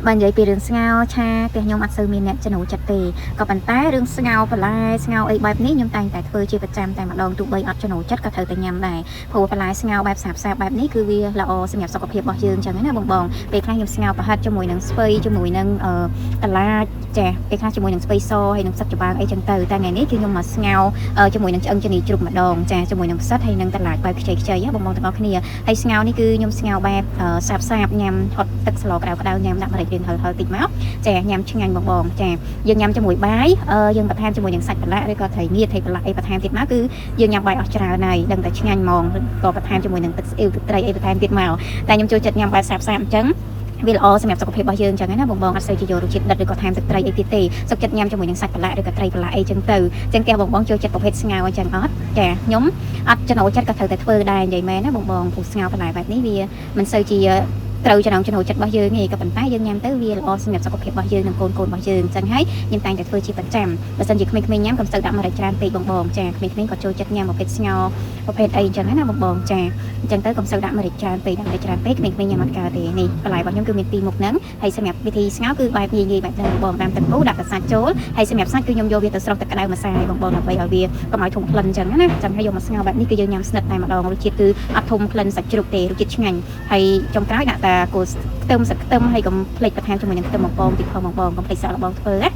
bạn vậy vì đường ngao cha cái nhóm ăn sơ miên nè cho nấu chặt tì có bàn tay đường ngao và lai ngao ấy bài ní nhóm tay tại phơi chia 100តែម្ដងទូបីអត់ចំណូលចិត្តក៏ត្រូវតែញ៉ាំដែរព្រោះបន្លែស្ងោរបែបសាបៗបែបនេះគឺវាល្អសម្រាប់សុខភាពរបស់យើងចឹងណាបងពេលខ្លះខ្ញុំស្ងោរប្រហិតជាមួយនឹងស្ពៃជាមួយនឹងកន្លាចចាពេលខ្លះជាមួយនឹងស្ពៃសហើយនឹងទឹកច្បាងអីចឹងទៅតែថ្ងៃនេះគឺខ្ញុំមកស្ងោរជាមួយនឹងឆ្អឹងជំនីជ្រូកម្ដងចាជាមួយនឹងផ្សិតហើយនឹងកន្លាចបែបខ្ចីបងទាំងអស់គ្នាហើយស្ងោរនេះគឺខ្ញុំស្ងោរបែបសាបញ៉ាំហត់ទឹកស្លក្តៅញ៉ាំដាក់ម្រេចរៀងហឹលតិចមកចាញ៉ាំឆ្ងាញ់បងចាយើងញ៉ាំជាមួយបាយយើងបន្ថែមជាមួយនឹងសាច់ប្រឡាក់ឬក៏ត្រីងៀតត្រីប្រឡាក់អីបន្ថែមទៀតមកគឺយើងញ៉ាំបាយអស់ច្រើនហើយដឹងតែឆ្ងាញ់ហ្មងក៏បន្ថែមជាមួយនឹងទឹកស្អ៊ីវទឹកត្រីអីបន្ថែមទៀតមកតែខ្ញុំចូលចិត្តញ៉ាំបាយសាបអញ្ចឹងវាល្អសម្រាប់សុខភាពរបស់យើងចឹងណាបងអត់សូវជាយករសជាតិដិតឬក៏ថែមទឹកត្រីអីទៀតទេសុខចិត្តញ៉ាំជាមួយនឹងសាច់ប្រឡាក់ឬក៏ត្រីប្រឡាក់អីចឹងទៅចឹងផ្ទះបងចូលចិត្តប្រភេទស្ងោរអញ្ចឹងអត់ចាខ្ញុំអត់ចំណូលចិត្តក៏ត្រូវតែធ្វើដែរនិយាយមែនណាបងព្រោះស្ងោរប្រឡាក់បែបនេះវាមិនសូវជាត្រូវចំណូលចិត្តរបស់យើងទេក៏ប៉ុន្តែយើងញ៉ាំទៅវាល្អសម្រាប់សុខភាពរបស់យើងនិងកូនរបស់យើងចឹងហើយខ្ញុំតែងតែធ្វើជាប្រចាំបើសិនជាក្មេងៗញ៉ាំកុំសូវដាក់ម្រេចច្រើនពេកបងចាក្មេងៗក៏ចូលចិត្តញ៉ាំប្រភេទស្ងោរប្រភេទអីចឹងណាបងចាអញ្ចឹងទៅកុំសូវដាក់ម្រេចច្រើនពេកដាក់ម្រេចច្រើនពេកក្មេងៗញ៉ាំអត់កើតទេនេះបន្លែរបស់ខ្ញុំគឺមាន2មុខហ្នឹងហើយសម្រាប់វិធីស្ងោរគឺបែបងាយបែបហ្នឹងបងតាមទឹកគោដាក់សាច់ចូលហើយសម្រាប់សាច់គឺខ្ញុំយកវាទៅស្រុះទឹកក្តៅម្សៅបងដើម្បីឲ្យវាកុំឲ្យធំក្លិនចឹងណាចឹងហើយយកមកស្ងោរបែបនេះគឺយើងញ៉ាំស្និតតែម្ដងរសជាតិគឺអត់ធំក្លិនសាច់ជ្រូកទេរសជាតិឆ្ងាញ់ហើយចុងក្រោយដាក់តាគល់ខ្ទឹមសាច់ខ្ទឹមហើយកុំភ្លេចបន្ថែមជាមួយនឹងខ្ទឹមបំពងទៀតផងបងកុំភ្លេចសាកល្បងធ្វើណា